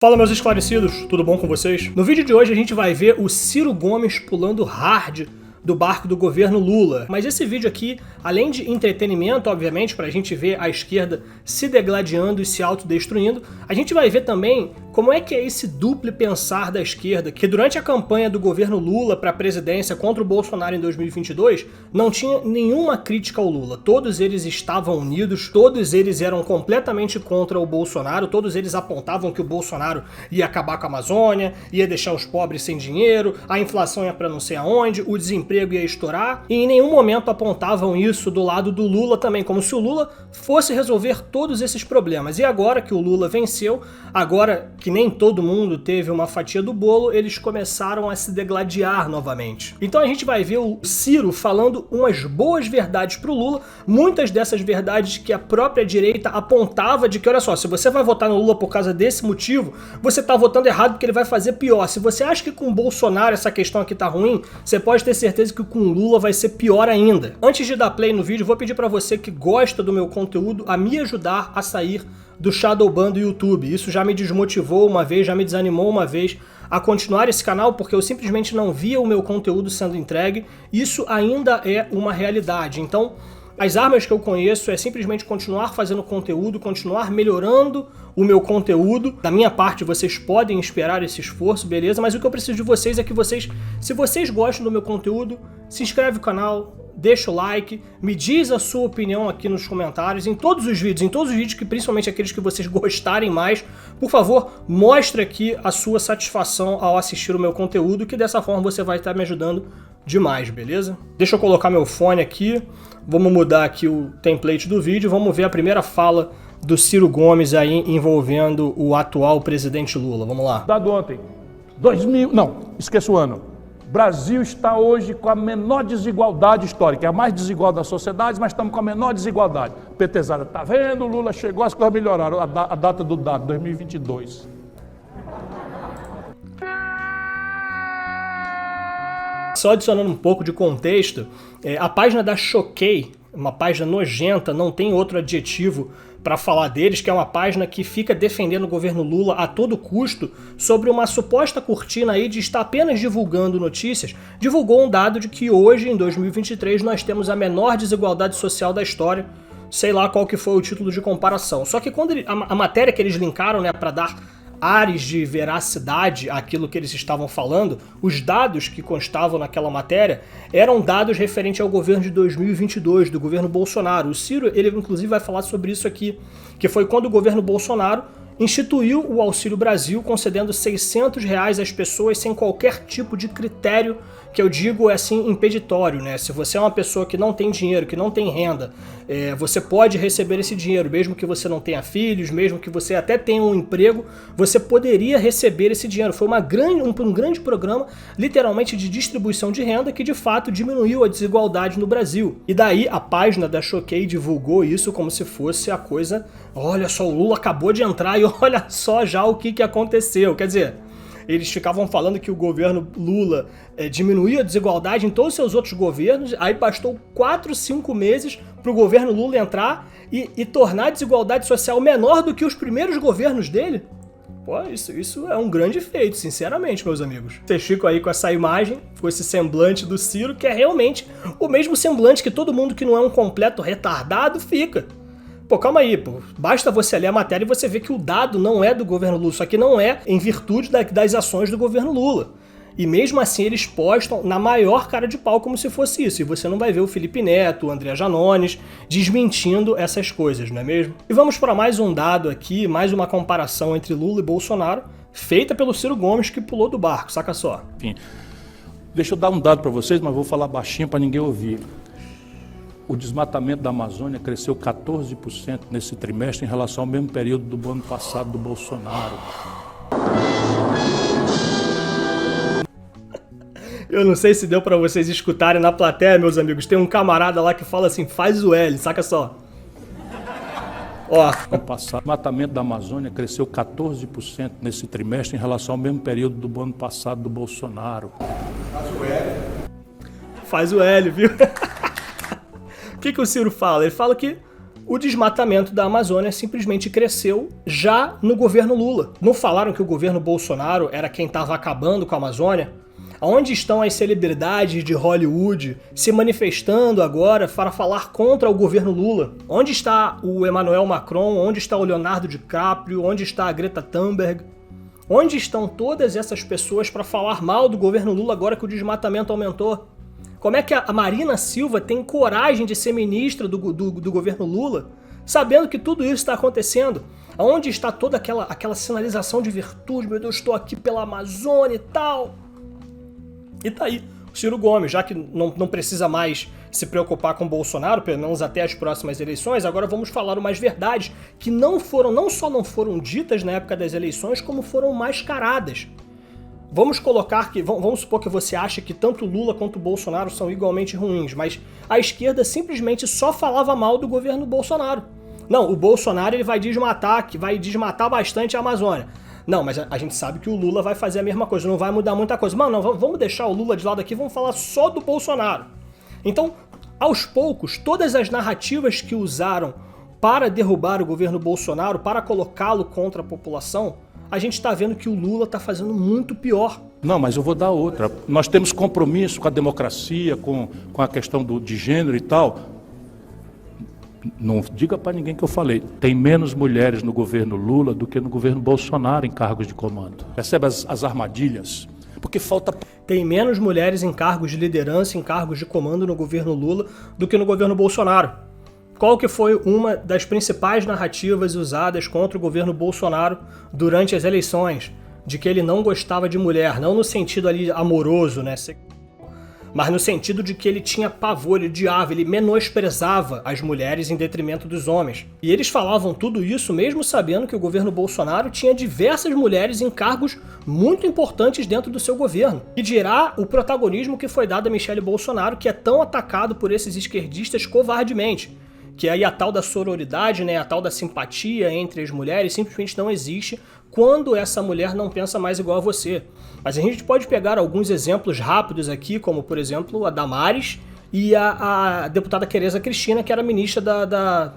Fala, meus esclarecidos, tudo bom com vocês? No vídeo de hoje a gente vai ver o Ciro Gomes pulando hard do barco do governo Lula. Mas esse vídeo aqui, além de entretenimento, obviamente, pra gente ver a esquerda se degladiando e se autodestruindo, a gente vai ver também como é que é esse duplo pensar da esquerda, que durante a campanha do governo Lula para a presidência contra o Bolsonaro em 2022, não tinha nenhuma crítica ao Lula. Todos eles estavam unidos, todos eles eram completamente contra o Bolsonaro, todos eles apontavam que o Bolsonaro ia acabar com a Amazônia, ia deixar os pobres sem dinheiro, a inflação ia para não sei aonde, o desemprego ia estourar, e em nenhum momento apontavam isso do lado do Lula também, como se o Lula fosse resolver todos esses problemas. E agora que o Lula venceu, agora que nem todo mundo teve uma fatia do bolo, eles começaram a se degladiar novamente. Então a gente vai ver o Ciro falando umas boas verdades pro Lula, muitas dessas verdades que a própria direita apontava de que, olha só, se você vai votar no Lula por causa desse motivo, você tá votando errado porque ele vai fazer pior. Se você acha que com o Bolsonaro essa questão aqui tá ruim, você pode ter certeza que com o Lula vai ser pior ainda. Antes de dar play no vídeo, vou pedir pra você que gosta do meu conteúdo a me ajudar a sair do Shadowban do YouTube. Isso já me desmotivou uma vez, já me desanimou uma vez a continuar esse canal, porque eu simplesmente não via o meu conteúdo sendo entregue. Isso ainda é uma realidade. Então, as armas que eu conheço é simplesmente continuar fazendo conteúdo, continuar melhorando o meu conteúdo. Da minha parte, vocês podem esperar esse esforço, beleza? Mas o que eu preciso de vocês é que vocês, se vocês gostam do meu conteúdo, se inscreve no canal, deixa o like, me diz a sua opinião aqui nos comentários, em todos os vídeos, que principalmente aqueles que vocês gostarem mais, por favor, mostre aqui a sua satisfação ao assistir o meu conteúdo, que dessa forma você vai estar me ajudando demais, beleza? Deixa eu colocar meu fone aqui, vamos mudar aqui o template do vídeo, vamos ver a primeira fala do Ciro Gomes aí envolvendo o atual presidente Lula, vamos lá. Dado ontem, esqueça o ano. Brasil está hoje com a menor desigualdade histórica, é a mais desigual das sociedades, mas estamos com a menor desigualdade. Petezada, tá vendo? O Lula chegou, as coisas melhoraram, a data do dado, 2022. Só adicionando um pouco de contexto, a página da Choquei, uma página nojenta, não tem outro adjetivo para falar deles, que é uma página que fica defendendo o governo Lula a todo custo sobre uma suposta cortina aí de estar apenas divulgando notícias, divulgou um dado de que hoje, em 2023, nós temos a menor desigualdade social da história, sei lá qual que foi o título de comparação. Só que quando a matéria que eles linkaram, né, para dar ares de veracidade àquilo que eles estavam falando, os dados que constavam naquela matéria eram dados referentes ao governo de 2022, do governo Bolsonaro. O Ciro, ele inclusive vai falar sobre isso aqui, que foi quando o governo Bolsonaro instituiu o Auxílio Brasil, concedendo R$600 às pessoas sem qualquer tipo de critério, que eu digo é assim, impeditório, né? Se você é uma pessoa que não tem dinheiro, que não tem renda, você pode receber esse dinheiro, mesmo que você não tenha filhos, mesmo que você até tenha um emprego, você poderia receber esse dinheiro. Foi um grande programa, literalmente, de distribuição de renda, que de fato diminuiu a desigualdade no Brasil. E daí a página da Choquei divulgou isso como se fosse a coisa, olha só, o Lula acabou de entrar e olha só já o que aconteceu. Quer dizer, eles ficavam falando que o governo Lula diminuiu a desigualdade em todos os seus outros governos, aí bastou 4, 5 meses para o governo Lula entrar e tornar a desigualdade social menor do que os primeiros governos dele. Pô, isso é um grande feito, sinceramente, meus amigos. Vocês ficam aí com essa imagem, com esse semblante do Ciro, que é realmente o mesmo semblante que todo mundo que não é um completo retardado fica. Pô, calma aí, pô. Basta você ler a matéria e você ver que o dado não é do governo Lula, só que não é em virtude das ações do governo Lula. E mesmo assim eles postam na maior cara de pau como se fosse isso. E você não vai ver o Felipe Neto, o André Janones desmentindo essas coisas, não é mesmo? E vamos para mais um dado aqui, mais uma comparação entre Lula e Bolsonaro, feita pelo Ciro Gomes, que pulou do barco, saca só. Enfim, deixa eu dar um dado para vocês, mas vou falar baixinho para ninguém ouvir. O desmatamento da Amazônia cresceu 14% nesse trimestre em relação ao mesmo período do ano passado do Bolsonaro. Eu não sei se deu pra vocês escutarem na plateia, meus amigos. Tem um camarada lá que fala assim, faz o L, saca só. Ó. No passado, o desmatamento da Amazônia cresceu 14% nesse trimestre em relação ao mesmo período do ano passado do Bolsonaro. Faz o L. Faz o L, viu? O que o Ciro fala? Ele fala que o desmatamento da Amazônia simplesmente cresceu já no governo Lula. Não falaram que o governo Bolsonaro era quem estava acabando com a Amazônia? Onde estão as celebridades de Hollywood se manifestando agora para falar contra o governo Lula? Onde está o Emmanuel Macron? Onde está o Leonardo DiCaprio? Onde está a Greta Thunberg? Onde estão todas essas pessoas para falar mal do governo Lula agora que o desmatamento aumentou? Como é que a Marina Silva tem coragem de ser ministra do governo Lula, sabendo que tudo isso está acontecendo? Onde está toda aquela sinalização de virtude? Meu Deus, estou aqui pela Amazônia e tal. E tá aí, o Ciro Gomes, já que não precisa mais se preocupar com o Bolsonaro, pelo menos até as próximas eleições, agora vamos falar umas verdades que não só não foram ditas na época das eleições, como foram mascaradas. Vamos colocar que, vamos supor que você acha que tanto Lula quanto o Bolsonaro são igualmente ruins, mas a esquerda simplesmente só falava mal do governo Bolsonaro. Não, o Bolsonaro ele vai desmatar bastante a Amazônia. Não, mas a gente sabe que o Lula vai fazer a mesma coisa, não vai mudar muita coisa. Mano, não, vamos deixar o Lula de lado aqui, vamos falar só do Bolsonaro. Então, aos poucos, todas as narrativas que usaram para derrubar o governo Bolsonaro, para colocá-lo contra a população, a gente está vendo que o Lula está fazendo muito pior. Não, mas eu vou dar outra. Nós temos compromisso com a democracia, com a questão de gênero e tal. Não diga para ninguém que eu falei. Tem menos mulheres no governo Lula do que no governo Bolsonaro em cargos de comando. Percebe as armadilhas? Porque falta... Tem menos mulheres em cargos de liderança, em cargos de comando no governo Lula do que no governo Bolsonaro. Qual que foi uma das principais narrativas usadas contra o governo Bolsonaro durante as eleições? De que ele não gostava de mulher, não no sentido ali amoroso, né? Mas no sentido de que ele tinha pavor, ele odiava, ele menosprezava as mulheres em detrimento dos homens. E eles falavam tudo isso mesmo sabendo que o governo Bolsonaro tinha diversas mulheres em cargos muito importantes dentro do seu governo. E dirá o protagonismo que foi dado a Michele Bolsonaro, que é tão atacado por esses esquerdistas covardemente. Que aí a tal da sororidade, né, a tal da simpatia entre as mulheres simplesmente não existe quando essa mulher não pensa mais igual a você. Mas a gente pode pegar alguns exemplos rápidos aqui, como por exemplo a Damares e a deputada Tereza Cristina, que era ministra da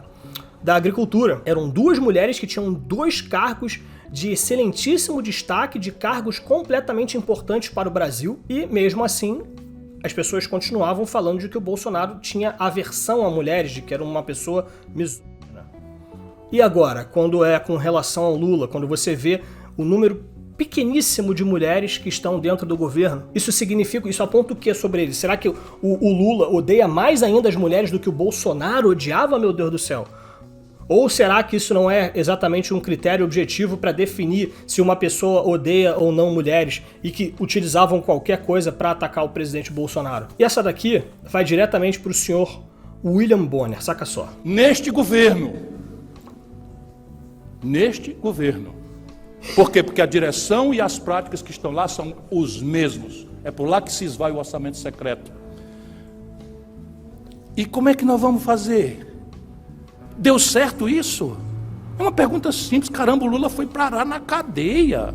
Agricultura. Eram duas mulheres que tinham dois cargos de excelentíssimo destaque, de cargos completamente importantes para o Brasil, e mesmo assim as pessoas continuavam falando de que o Bolsonaro tinha aversão a mulheres, de que era uma pessoa misógina. E agora, quando é com relação ao Lula, quando você vê o número pequeníssimo de mulheres que estão dentro do governo, isso aponta o que sobre ele? Será que o Lula odeia mais ainda as mulheres do que o Bolsonaro odiava, meu Deus do céu? Ou será que isso não é exatamente um critério objetivo para definir se uma pessoa odeia ou não mulheres e que utilizavam qualquer coisa para atacar o presidente Bolsonaro? E essa daqui vai diretamente para o senhor William Bonner, saca só. Neste governo. Por quê? Porque a direção e as práticas que estão lá são os mesmos. É por lá que se esvai o orçamento secreto. E como é que nós vamos fazer? Deu certo isso? É uma pergunta simples. Caramba, o Lula foi parar na cadeia.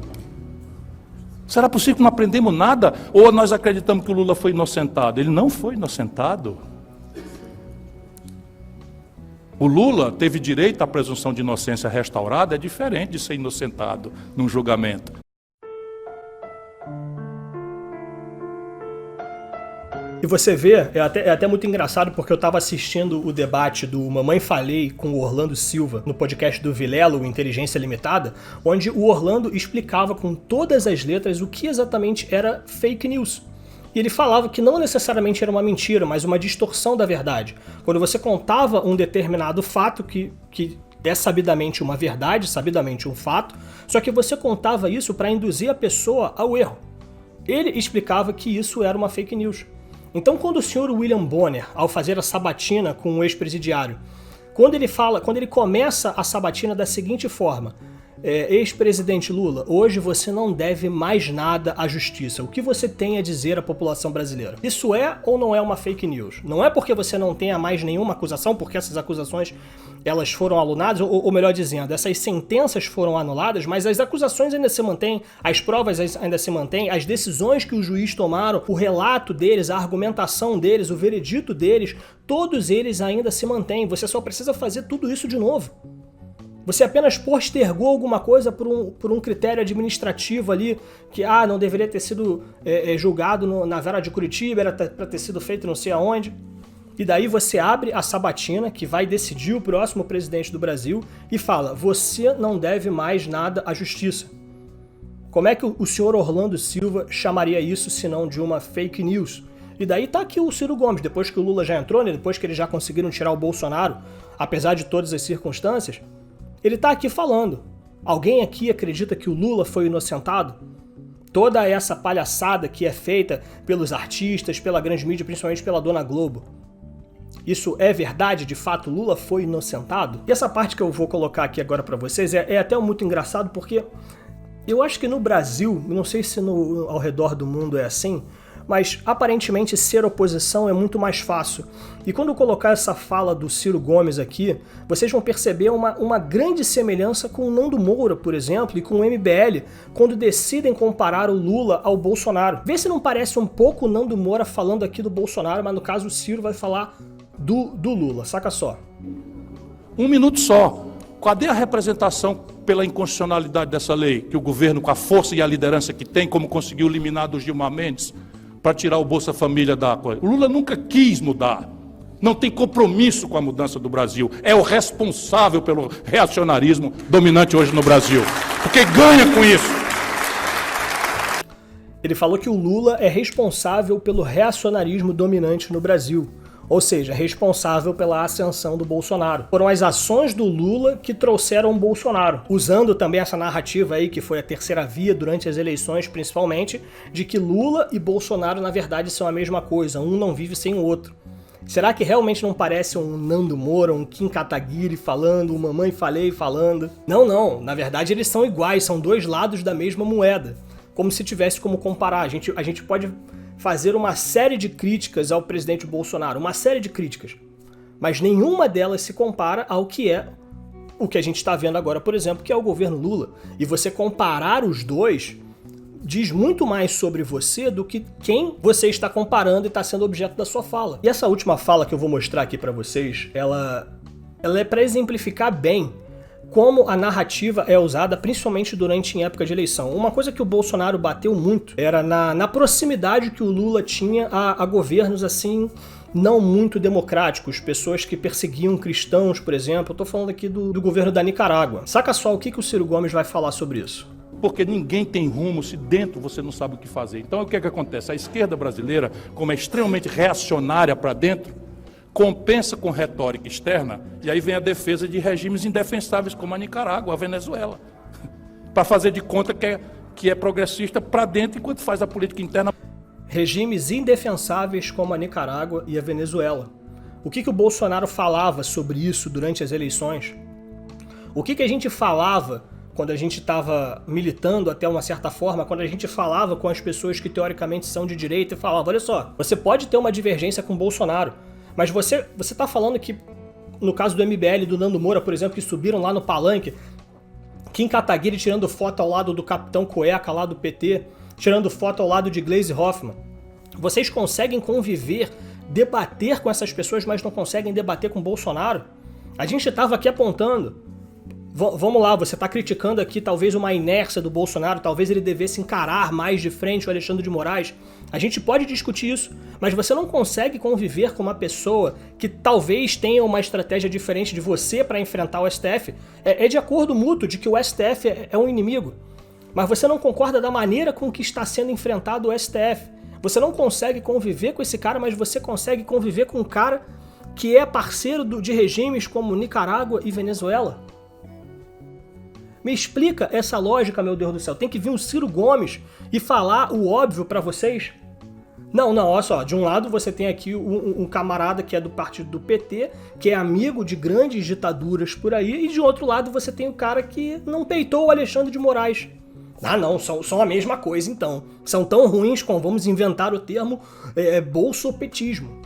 Será possível que não aprendemos nada? Ou nós acreditamos que o Lula foi inocentado? Ele não foi inocentado. O Lula teve direito à presunção de inocência restaurada, é diferente de ser inocentado num julgamento. E você vê, é até muito engraçado porque eu estava assistindo o debate do Mamãe Falei com o Orlando Silva no podcast do Vilela, o Inteligência Limitada, onde o Orlando explicava com todas as letras o que exatamente era fake news. E ele falava que não necessariamente era uma mentira, mas uma distorção da verdade. Quando você contava um determinado fato que é sabidamente uma verdade, sabidamente um fato, só que você contava isso para induzir a pessoa ao erro. Ele explicava que isso era uma fake news. Então, quando o senhor William Bonner, ao fazer a sabatina com o ex-presidiário, quando ele começa a sabatina da seguinte forma: ex-presidente Lula, hoje você não deve mais nada à justiça. O que você tem a dizer à população brasileira? Isso é ou não é uma fake news? Não é porque você não tenha mais nenhuma acusação, porque essas acusações elas foram anuladas, ou melhor dizendo, essas sentenças foram anuladas, mas as acusações ainda se mantêm, as provas ainda se mantêm, as decisões que o juiz tomaram, o relato deles, a argumentação deles, o veredito deles, todos eles ainda se mantêm. Você só precisa fazer tudo isso de novo. Você apenas postergou alguma coisa por um critério administrativo ali, que não deveria ter sido julgado na Vara de Curitiba, era para ter sido feito não sei aonde. E daí você abre a sabatina, que vai decidir o próximo presidente do Brasil, e fala, você não deve mais nada à justiça. Como é que o senhor Orlando Silva chamaria isso, senão de uma fake news? E daí tá aqui o Ciro Gomes, depois que o Lula já entrou, né, depois que eles já conseguiram tirar o Bolsonaro, apesar de todas as circunstâncias, ele tá aqui falando. Alguém aqui acredita que o Lula foi inocentado? Toda essa palhaçada que é feita pelos artistas, pela grande mídia, principalmente pela Dona Globo. Isso é verdade? De fato, Lula foi inocentado? E essa parte que eu vou colocar aqui agora pra vocês é até muito engraçado, porque eu acho que no Brasil, não sei se ao redor do mundo é assim, mas aparentemente ser oposição é muito mais fácil. E quando eu colocar essa fala do Ciro Gomes aqui, vocês vão perceber uma grande semelhança com o Nando Moura, por exemplo, e com o MBL, quando decidem comparar o Lula ao Bolsonaro. Vê se não parece um pouco o Nando Moura falando aqui do Bolsonaro, mas no caso o Ciro vai falar do Lula, saca só. Um minuto só. Cadê a representação pela inconstitucionalidade dessa lei? Que o governo, com a força e a liderança que tem, como conseguiu eliminar do Gilmar Mendes, para tirar o Bolsa Família da coisa. O Lula nunca quis mudar. Não tem compromisso com a mudança do Brasil. É o responsável pelo reacionarismo dominante hoje no Brasil. Porque ganha com isso. Ele falou que o Lula é responsável pelo reacionarismo dominante no Brasil. Ou seja, responsável pela ascensão do Bolsonaro. Foram as ações do Lula que trouxeram o Bolsonaro, usando também essa narrativa aí, que foi a terceira via durante as eleições, principalmente, de que Lula e Bolsonaro, na verdade, são a mesma coisa, um não vive sem o outro. Será que realmente não parece um Nando Moura, um Kim Kataguiri falando, um Mamãe Falei falando? Não, na verdade eles são iguais, são dois lados da mesma moeda, como se tivesse como comparar. A gente pode fazer uma série de críticas ao presidente Bolsonaro, uma série de críticas, mas nenhuma delas se compara ao que é o que a gente está vendo agora, por exemplo, que é o governo Lula. E você comparar os dois diz muito mais sobre você do que quem você está comparando e está sendo objeto da sua fala. E essa última fala que eu vou mostrar aqui para vocês, ela é para exemplificar bem como a narrativa é usada, principalmente em época de eleição. Uma coisa que o Bolsonaro bateu muito era na proximidade que o Lula tinha a governos assim não muito democráticos, pessoas que perseguiam cristãos, por exemplo. Eu tô falando aqui do governo da Nicarágua. Saca só o que o Ciro Gomes vai falar sobre isso. Porque ninguém tem rumo se dentro você não sabe o que fazer. Então o que acontece? A esquerda brasileira, como é extremamente reacionária para dentro, compensa com retórica externa, e aí vem a defesa de regimes indefensáveis como a Nicarágua, a Venezuela, para fazer de conta que é progressista para dentro enquanto faz a política interna. Regimes indefensáveis como a Nicarágua e a Venezuela. O que o Bolsonaro falava sobre isso durante as eleições? O que a gente falava quando a gente estava militando até uma certa forma, quando a gente falava com as pessoas que teoricamente são de direita e falava, olha só, você pode ter uma divergência com o Bolsonaro, mas você tá falando que, no caso do MBL e do Nando Moura, por exemplo, que subiram lá no palanque, Kim Kataguiri tirando foto ao lado do Capitão Cueca, lá do PT, tirando foto ao lado de Gleisi Hoffmann. Vocês conseguem conviver, debater com essas pessoas, mas não conseguem debater com o Bolsonaro? A gente estava aqui apontando. Vamos lá, você está criticando aqui talvez uma inércia do Bolsonaro, talvez ele devesse encarar mais de frente o Alexandre de Moraes. A gente pode discutir isso, mas você não consegue conviver com uma pessoa que talvez tenha uma estratégia diferente de você para enfrentar o STF. É de acordo mútuo de que o STF é um inimigo, mas você não concorda da maneira com que está sendo enfrentado o STF. Você não consegue conviver com esse cara, mas você consegue conviver com um cara que é parceiro de regimes como Nicarágua e Venezuela. Me explica essa lógica, meu Deus do céu. Tem que vir o Ciro Gomes e falar o óbvio pra vocês? Não, olha só, de um lado você tem aqui um camarada que é do partido do PT, que é amigo de grandes ditaduras por aí, e de outro lado você tem o cara que não peitou o Alexandre de Moraes. Ah não, são a mesma coisa então. São tão ruins como, vamos inventar o termo, bolsopetismo.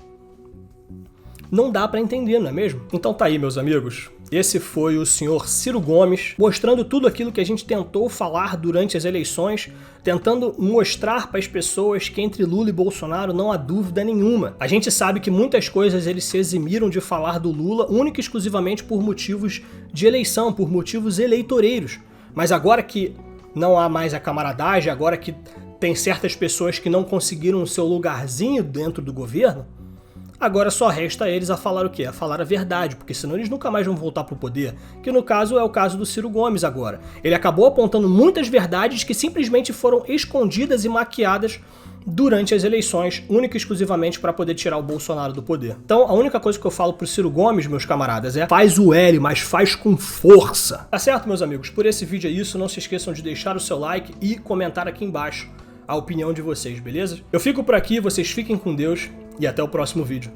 Não dá pra entender, não é mesmo? Então tá aí, meus amigos. Esse foi o senhor Ciro Gomes, mostrando tudo aquilo que a gente tentou falar durante as eleições, tentando mostrar para as pessoas que entre Lula e Bolsonaro não há dúvida nenhuma. A gente sabe que muitas coisas eles se eximiram de falar do Lula única e exclusivamente por motivos de eleição, por motivos eleitoreiros. Mas agora que não há mais a camaradagem, agora que tem certas pessoas que não conseguiram o seu lugarzinho dentro do governo, agora só resta a eles a falar o quê? A falar a verdade, porque senão eles nunca mais vão voltar pro poder, que no caso é o caso do Ciro Gomes agora. Ele acabou apontando muitas verdades que simplesmente foram escondidas e maquiadas durante as eleições, única e exclusivamente para poder tirar o Bolsonaro do poder. Então a única coisa que eu falo pro Ciro Gomes, meus camaradas, é faz o L, mas faz com força. Tá certo, meus amigos? Por esse vídeo é isso, não se esqueçam de deixar o seu like e comentar aqui embaixo a opinião de vocês, beleza? Eu fico por aqui, vocês fiquem com Deus e até o próximo vídeo.